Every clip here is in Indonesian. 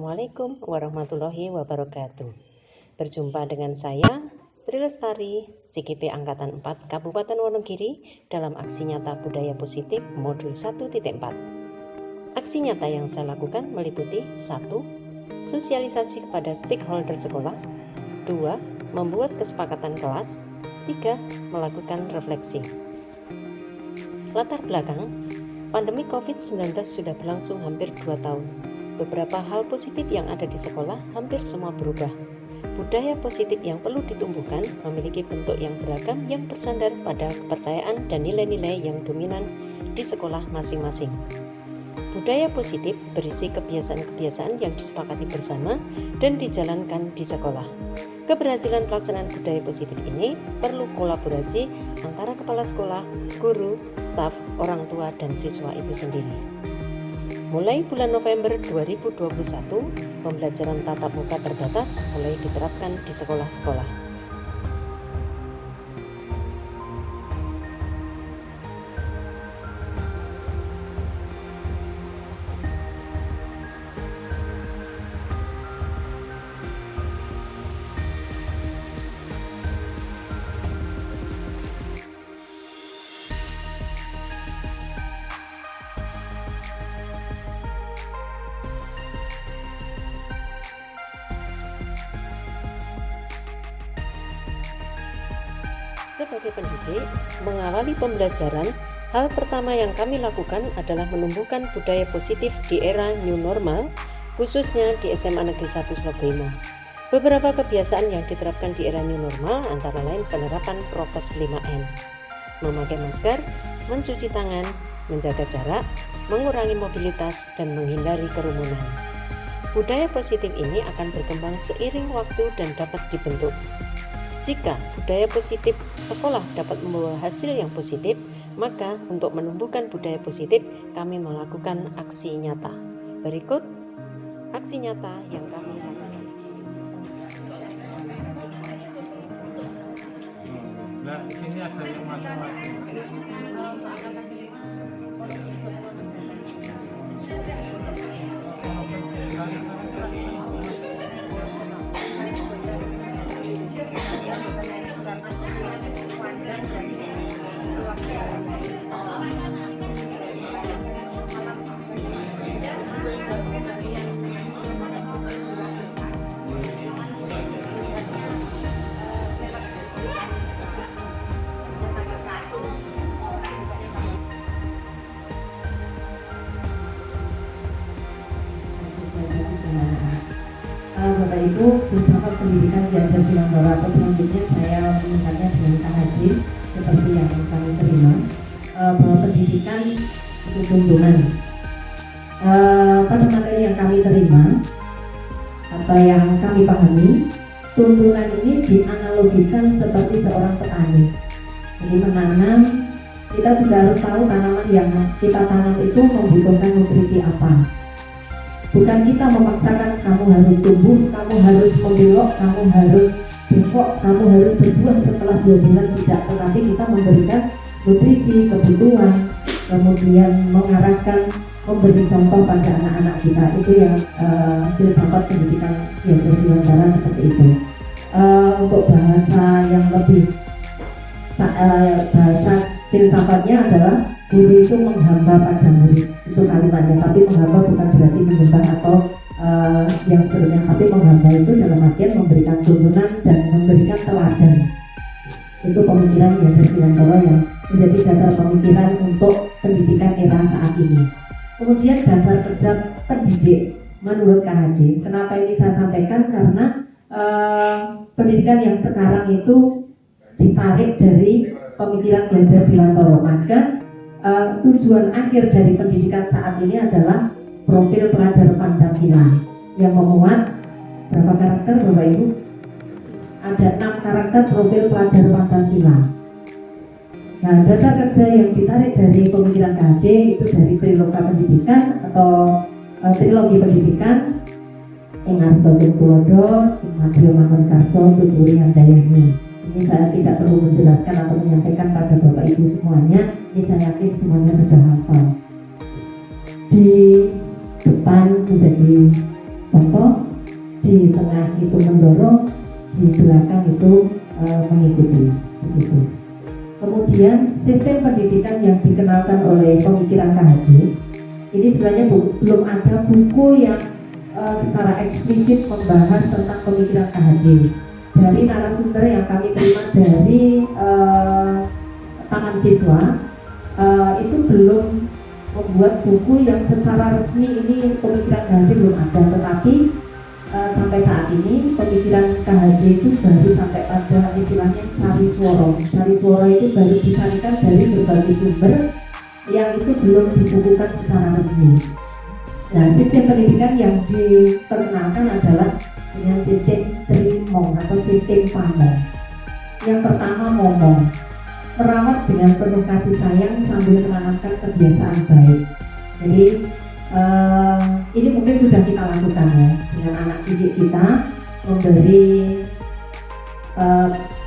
Assalamualaikum warahmatullahi wabarakatuh. Berjumpa dengan saya, Tri Lestari, CGP Angkatan 4 Kabupaten Wonogiri dalam aksi nyata budaya positif modul 1.4. Aksi nyata yang saya lakukan meliputi 1. Sosialisasi kepada stakeholder sekolah. 2. Membuat kesepakatan kelas. 3. Melakukan refleksi. Latar belakang, pandemi COVID-19 sudah berlangsung hampir 2 tahun. Beberapa hal positif yang ada di sekolah hampir semua berubah. Budaya positif yang perlu ditumbuhkan memiliki bentuk yang beragam yang bersandar pada kepercayaan dan nilai-nilai yang dominan di sekolah masing-masing. Budaya positif berisi kebiasaan-kebiasaan yang disepakati bersama dan dijalankan di sekolah. Keberhasilan pelaksanaan budaya positif ini perlu kolaborasi antara kepala sekolah, guru, staf, orang tua, dan siswa itu sendiri. Mulai bulan November 2021, pembelajaran tatap muka terbatas mulai diterapkan di sekolah-sekolah. Sebagai pendidik, mengawali pembelajaran, hal pertama yang kami lakukan adalah menumbuhkan budaya positif di era new normal, khususnya di SMA Negeri 1 Slobima. Beberapa kebiasaan yang diterapkan di era new normal antara lain penerapan prokes 5M, memakai masker, mencuci tangan, menjaga jarak, mengurangi mobilitas, dan menghindari kerumunan. Budaya positif ini akan berkembang seiring waktu dan dapat dibentuk. Jika budaya positif sekolah dapat membawa hasil yang positif, maka untuk menumbuhkan budaya positif, kami melakukan aksi nyata. Berikut aksi nyata yang kami lakukan. Nah, di sini ada yang masalah. Bapak Ibu, filsafat pendidikan diajar di Langgawa atau selanjutnya saya mengingatnya dengan KHJ seperti yang kami terima, bahwa pendidikan itu tuntunan. Pada materi yang kami terima atau yang kami pahami, tuntunan ini dianalogikan seperti seorang petani. Jadi menanam, kita juga harus tahu tanaman yang kita tanam itu membutuhkan nutrisi apa. Bukan kita memaksakan kamu harus tumbuh, kamu harus membelok, kamu harus bengkok, kamu harus berbuah setelah 2 bulan, tidak. Tetapi kita memberikan nutrisi, kebutuhan, kemudian mengarahkan, memberi contoh pada anak-anak kita. Itu yang filsafat pendidikan yang berdiantara seperti itu. Untuk bahasa yang lebih bahasa filsafatnya adalah guru itu menghamba pada murid, itu kalimatnya. Tapi menghamba bukan berarti menyembah atau yang seterusnya, tapi menghamba itu dalam artian memberikan tuntunan dan memberikan teladan. Itu pemikiran yang Dirgantoro yang menjadi dasar pemikiran untuk pendidikan era saat ini. Kemudian dasar kerja pendidik menurut KHJ, kenapa ini saya sampaikan, karena pendidikan yang sekarang itu ditarik dari pemikiran Dirgantoro. Maka tujuan akhir dari pendidikan saat ini adalah profil pelajar Pancasila yang memuat berapa karakter Bapak Ibu? Ada 6 karakter profil pelajar Pancasila. Nah, dasar kerja yang ditarik dari pemikiran KHJ itu dari trilogi pendidikan atau trilogi pendidikan Ing Arso Singkulodo, Ing Madyo Mangunkarso, Tuturi Handayani. Ini saya tidak perlu menjelaskan atau menyampaikan pada Bapak Ibu semuanya. Ini saya yakin semuanya sudah hafal. Di depan menjadi contoh di tengah itu mendorong, di belakang itu mengikuti begitu. Kemudian sistem pendidikan yang dikenalkan oleh pemikiran KHJ ini sebenarnya belum ada buku yang secara eksplisit membahas tentang pemikiran KHJ. Dari narasumber yang kami terima dari tangan siswa itu belum membuat buku yang secara resmi ini pemikiran KHJ belum ada, tetapi sampai saat ini pemikiran KHJ itu baru sampai pada istilahnya sariswara. Sariswara itu baru disarikan dari berbagai sumber yang itu belum dibukukan secara resmi. Nah, sistem pendidikan yang diperkenalkan adalah dengan sistem trimong atau sistem pandang. Yang pertama momong, merawat dengan penuh kasih sayang sambil menanamkan kebiasaan baik. Jadi ini mungkin sudah kita lakukan ya dengan anak didik kita, memberi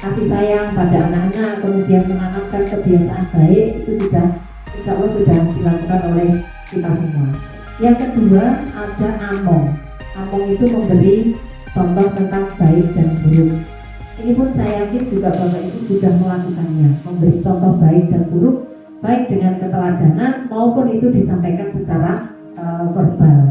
kasih sayang pada anak-anak, kemudian menanamkan kebiasaan baik, itu sudah insya Allah sudah dilakukan oleh kita semua. Yang kedua ada among. Among itu memberi contoh tentang baik dan buruk. Ini pun saya yakin juga Bapak Ibu sudah melakukannya, memberi contoh baik dan buruk, baik dengan keteladanan maupun itu disampaikan secara verbal.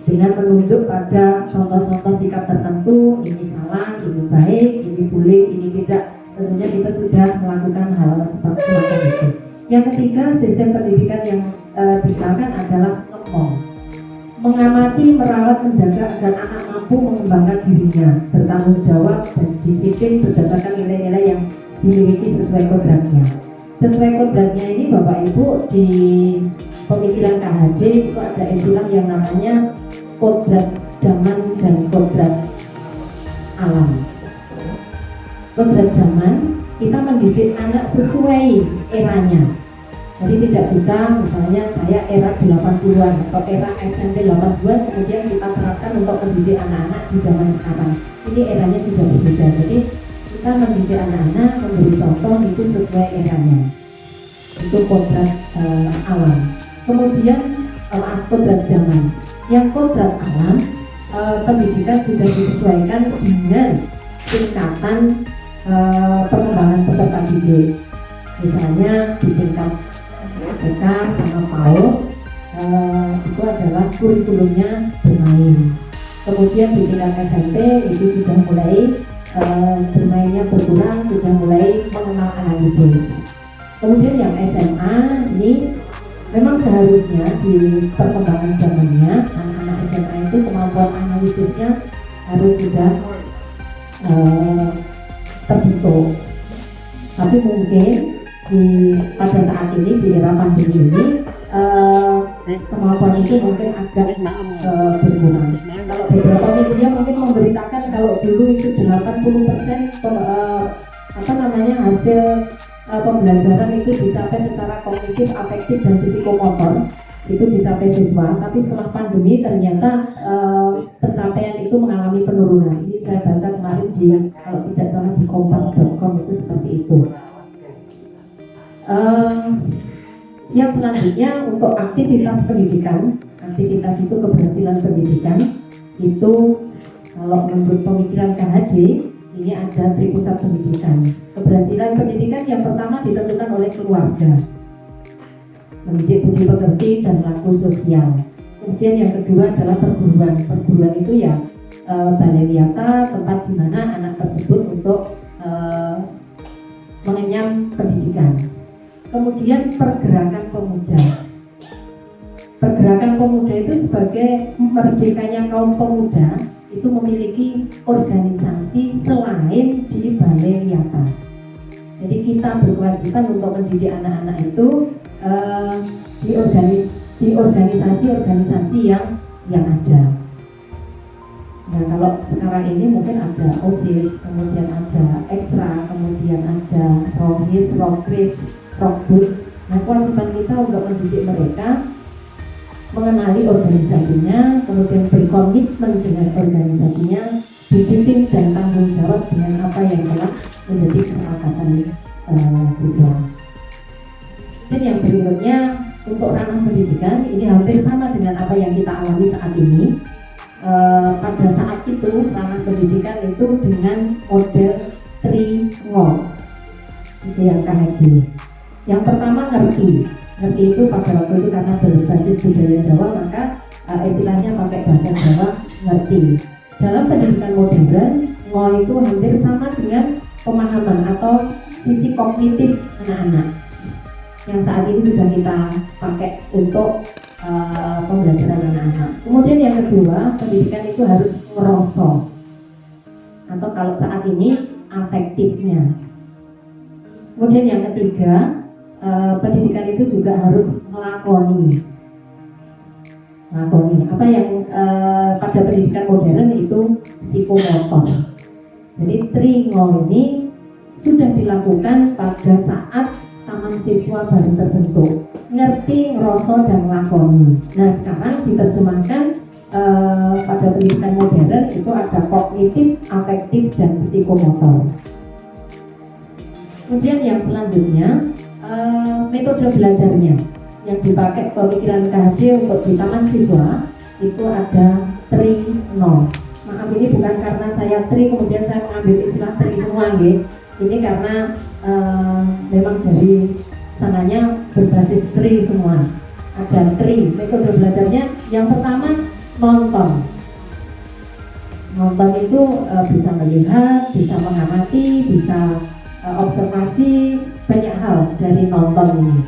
Dengan menunjuk pada contoh-contoh sikap tertentu, ini salah, ini baik, ini boleh, ini tidak. Tentunya kita sudah melakukan hal seperti semacam itu. Yang ketiga, sistem pendidikan yang digunakan adalah ngomong. Mengamati, merawat, menjaga agar anak mampu mengembangkan dirinya, bertanggung jawab dan disiplin berdasarkan nilai-nilai yang dimiliki sesuai kodratnya. Sesuai kodratnya ini Bapak Ibu di pemikiran KHJ itu ada istilah yang namanya kodrat zaman dan kodrat alam. Kodrat zaman kita mendidik anak sesuai eranya. Jadi tidak bisa misalnya saya era 80-an atau era SMP 80-an kemudian kita terapkan untuk mendidik anak-anak di zaman sekarang. Ini eranya sudah berbeda. Jadi kita mendidik anak-anak memberi contoh itu sesuai eranya. Itu kodrat alam. Kemudian kodrat zaman. Yang kodrat alam pendidikan sudah disesuaikan dengan tingkatan perkembangan peserta didik. Misalnya di tingkat TK sama PAUD itu adalah kurikulumnya bermain. Kemudian di tingkat SMP itu sudah mulai bermainnya berkurang, sudah mulai mengenal analisis. Kemudian yang SMA ini memang seharusnya di perkembangan zamannya anak-anak SMA itu kemampuan analisisnya harus sudah terbentuk. Tapi mungkin pada saat ini di era pandemi ini kemampuan itu mungkin agak berkurang. Kalau beberapa media mungkin memberitakan kalau dulu itu 80% hasil pembelajaran itu dicapai secara kognitif, afektif dan psikomotor itu dicapai siswa. Tapi setelah pandemi ternyata pencapaian itu mengalami penurunan. Ini saya baca kemarin di kalau tidak salah di kompas.com itu seperti itu. Yang selanjutnya untuk aktivitas pendidikan, aktivitas itu keberhasilan pendidikan itu kalau menurut pemikiran KHJ ini ada tripusat pendidikan. Keberhasilan pendidikan yang pertama ditentukan oleh keluarga, mendidik budi pekerti dan laku sosial. Kemudian yang kedua adalah perguruan. Perguruan itu ya balai wiyata, tempat di mana anak tersebut untuk mengenyam pendidikan. Kemudian pergerakan pemuda. Pergerakan pemuda itu sebagai merdekanya kaum pemuda itu memiliki organisasi selain di balai wiyata. Jadi kita berkewajiban untuk mendidik anak-anak itu di organisasi-organisasi yang ada. Nah kalau sekarang ini mungkin ada OSIS, kemudian ada Ekstra, kemudian ada Rohis, Rokris, Rokbud. Nah kewajiban kita untuk mendidik mereka mengenali organisasinya, kemudian berkomitmen dengan organisasinya, disiplin dan tanggung jawab dengan apa yang telah menjadi kesepakatan siswa. Dan yang berikutnya untuk ranah pendidikan ini hampir sama dengan apa yang kita alami saat ini. Pada saat saat itu ranah pendidikan itu dengan model 3 itu yang KHD. Yang pertama ngerti itu pada waktu itu karena berbasis budaya Jawa, maka istilahnya pakai bahasa Jawa, ngerti. Dalam pendidikan modern, ngo itu hampir sama dengan pemahaman atau sisi kognitif anak-anak yang saat ini sudah kita pakai untuk pembelajaran anak-anak. Kemudian yang kedua, pendidikan itu harus ngerosok, atau kalau saat ini afektifnya. Kemudian yang ketiga, pendidikan itu juga harus melakoni. Apa yang pada pendidikan modern itu psikomotor. Jadi tringo ini sudah dilakukan pada saat taman siswa baru terbentuk, ngerti, ngerosok, dan melakoni. Nah sekarang diterjemahkan pada pendidikan modern itu ada kognitif, afektif, dan psikomotor. Kemudian yang selanjutnya metode belajarnya yang dipakai pemikiran KHD untuk di taman siswa itu ada trino. Maaf, ini bukan karena saya kemudian saya mengambil istilah semua gitu. Ini karena memang dari sananya berbasis semua. Ada metode belajarnya. Yang pertama nonton itu bisa melihat, bisa mengamati, bisa observasi, banyak hal dari nonton ini.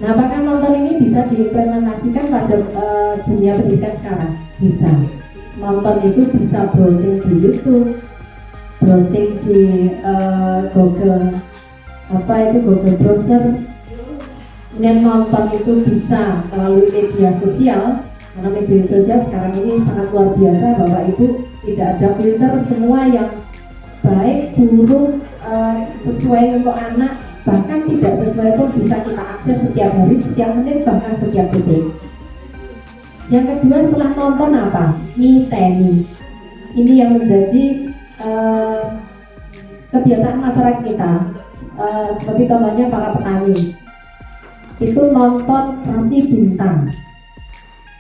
Nah, apakah nonton ini bisa diimplementasikan pada dunia pendidikan sekarang? Bisa. Nonton itu bisa browsing di YouTube, browsing di Google Browser. Kemudian nonton itu bisa melalui media sosial, karena media sosial sekarang ini sangat luar biasa. Bapak Ibu, tidak ada filter, semua yang baik, buruk, sesuai untuk anak, bahkan tidak sesuai pun bisa kita akses setiap hari, setiap menit, bahkan setiap detik. Yang kedua, setelah nonton apa? Niteni. Ini yang menjadi kebiasaan masyarakat kita. Seperti contohnya para petani itu nonton rasi bintang,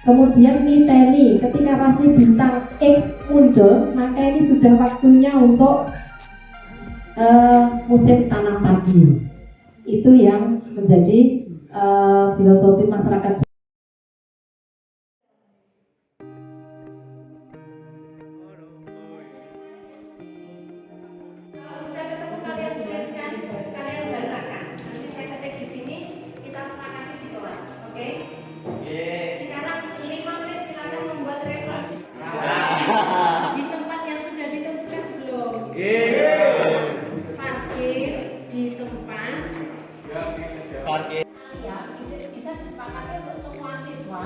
kemudian niteni. Ketika rasi bintang X muncul, maka ini sudah waktunya untuk musim tanam padi. Itu yang menjadi filosofi masyarakat. Sudah ketemu kalian tuliskan, kalian bacakan. Nanti saya ketik di sini, kita sepakati di kelas, oke? Sekarang 5 menit silakan membuat resolusi. Di tempat yang sudah ditentukan belum? Parkir di tempat. Ya, bisa disepakati untuk semua siswa.